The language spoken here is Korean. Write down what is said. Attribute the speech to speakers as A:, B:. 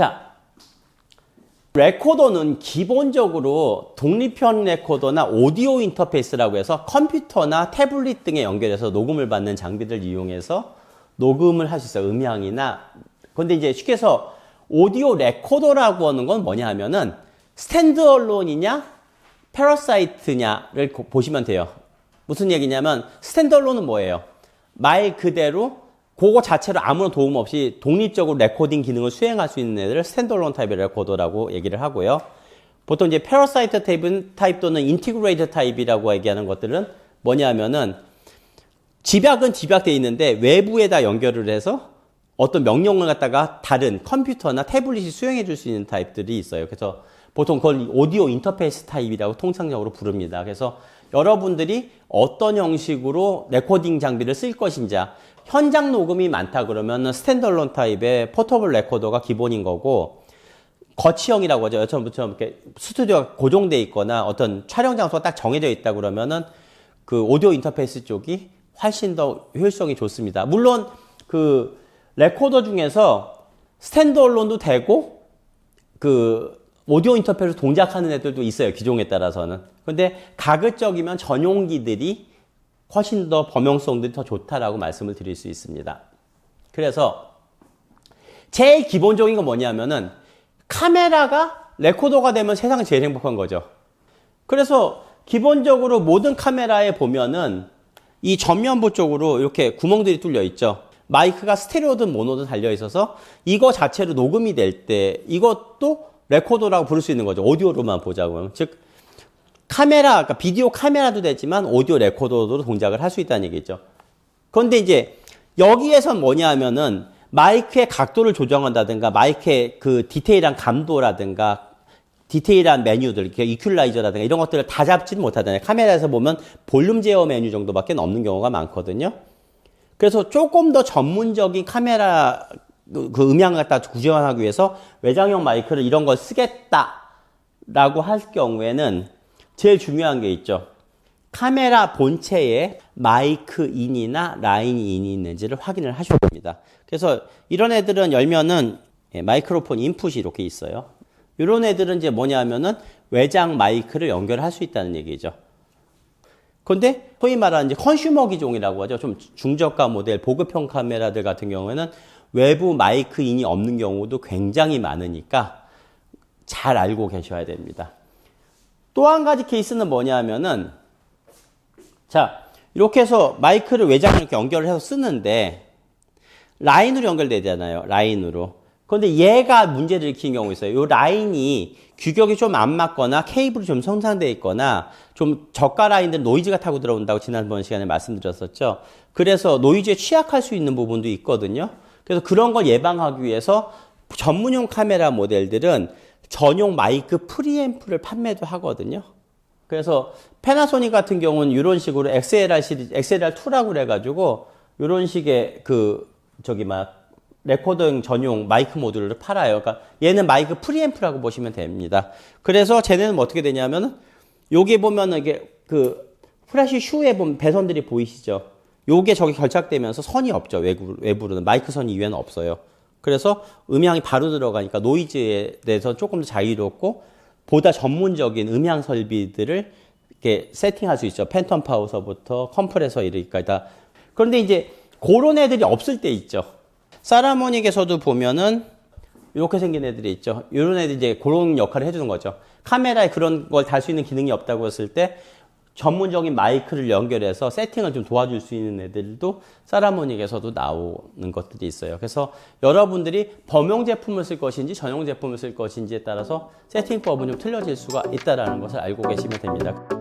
A: 자, 레코더는 기본적으로 독립형 레코더나 오디오 인터페이스라고 해서 컴퓨터나 태블릿 등에 연결해서 녹음을 받는 장비를 이용해서 녹음을 할 수 있어요. 음향이나. 근데 이제 쉽게 해서 오디오 레코더라고 하는 건 뭐냐 하면은 스탠드얼론이냐 패러사이트냐를 보시면 돼요. 무슨 얘기냐면 스탠드얼론은 뭐예요? 말 그대로 그거 자체로 아무런 도움 없이 독립적으로 레코딩 기능을 수행할 수 있는 애들을 스탠드얼론 타입의 레코더라고 얘기를 하고요. 보통 이제 패러사이트 타입 또는 인티그레이터 타입이라고 얘기하는 것들은 뭐냐 하면은 집약은 집약되어 있는데 외부에다 연결을 해서 어떤 명령을 갖다가 다른 컴퓨터나 태블릿이 수행해 줄 수 있는 타입들이 있어요. 그래서 보통 그걸 오디오 인터페이스 타입이라고 통상적으로 부릅니다. 그래서 여러분들이 어떤 형식으로 레코딩 장비를 쓸 것인지, 현장 녹음이 많다 그러면 스탠드얼론 타입의 포터블 레코더가 기본인 거고, 거치형이라고 하죠. 여처럼부터 이렇게 스튜디오가 고정되어 있거나 어떤 촬영 장소가 딱 정해져 있다 그러면은 그 오디오 인터페이스 쪽이 훨씬 더 효율성이 좋습니다. 물론 그 레코더 중에서 스탠드얼론도 되고 그 오디오 인터페이스 동작하는 애들도 있어요. 기종에 따라서는. 근데 가급적이면 전용기들이 훨씬 더 범용성들이 더 좋다라고 말씀을 드릴 수 있습니다. 그래서 제일 기본적인 건 뭐냐면은 카메라가 레코더가 되면 세상이 제일 행복한 거죠. 그래서 기본적으로 모든 카메라에 보면은 이 전면부 쪽으로 이렇게 구멍들이 뚫려 있죠. 마이크가 스테레오든 모노든 달려 있어서 이거 자체로 녹음이 될 때 이것도 레코더라고 부를 수 있는 거죠. 오디오로만 보자고. 즉 카메라, 그러니까 비디오 카메라도 되지만 오디오 레코더로 동작을 할 수 있다는 얘기죠. 그런데 이제 여기에서 뭐냐 하면은 마이크의 각도를 조정한다든가 마이크의 그 디테일한 감도라든가 디테일한 메뉴들, 이퀄라이저라든가 이런 것들을 다 잡지는 못하잖아요. 카메라에서 보면 볼륨 제어 메뉴 정도밖에 없는 경우가 많거든요. 그래서 조금 더 전문적인 카메라 그 음향을 갖다 구현하기 위해서 외장형 마이크를 이런 걸 쓰겠다라고 할 경우에는 제일 중요한 게 있죠. 카메라 본체에 마이크 인이나 라인 인이 있는지를 확인을 하셔야 됩니다. 그래서 이런 애들은 열면은 마이크로폰 인풋이 이렇게 있어요. 이런 애들은 이제 뭐냐 하면은 외장 마이크를 연결할 수 있다는 얘기죠. 근데 소위 말하는 이제 컨슈머 기종이라고 하죠. 좀 중저가 모델, 보급형 카메라들 같은 경우에는 외부 마이크 인이 없는 경우도 굉장히 많으니까 잘 알고 계셔야 됩니다. 또 한 가지 케이스는 뭐냐 하면은 자, 이렇게 해서 마이크를 외장으로 이렇게 연결을 해서 쓰는데 라인으로 연결되잖아요. 라인으로. 그런데 얘가 문제를 일으키는 경우가 있어요. 이 라인이 규격이 좀 안 맞거나 케이블이 좀 손상되어 있거나 좀 저가 라인들 노이즈가 타고 들어온다고 지난번 시간에 말씀드렸었죠. 그래서 노이즈에 취약할 수 있는 부분도 있거든요. 그래서 그런 걸 예방하기 위해서 전문용 카메라 모델들은 전용 마이크 프리앰프를 판매도 하거든요. 그래서 패나소닉 같은 경우는 이런 식으로 XLR 시리즈, XLR2라고 그래가지고 이런 식의 레코더용 전용 마이크 모듈을 팔아요. 그러니까 얘는 마이크 프리앰프라고 보시면 됩니다. 그래서 쟤네는 어떻게 되냐면은 여기 보면은 이게 그 플래시 슈에 보면 배선들이 보이시죠? 요게 저기 결착되면서 선이 없죠. 외부로는 마이크 선 이외에는 없어요. 그래서 음향이 바로 들어가니까 노이즈에 대해서 조금 더 자유롭고 보다 전문적인 음향 설비들을 이렇게 세팅할 수 있죠. 팬텀 파우서부터 컴프레서 이렇게까지 다. 그런데 이제 그런 애들이 없을 때 있죠. 사라모닉에서도 보면은 이렇게 생긴 애들이 있죠. 이런 애들이 이제 그런 역할을 해주는 거죠. 카메라에 그런 걸 달 수 있는 기능이 없다고 했을 때 전문적인 마이크를 연결해서 세팅을 좀 도와줄 수 있는 애들도 사라모닉에서도 나오는 것들이 있어요. 그래서 여러분들이 범용 제품을 쓸 것인지 전용 제품을 쓸 것인지에 따라서 세팅법은 좀 틀려질 수가 있다는 것을 알고 계시면 됩니다.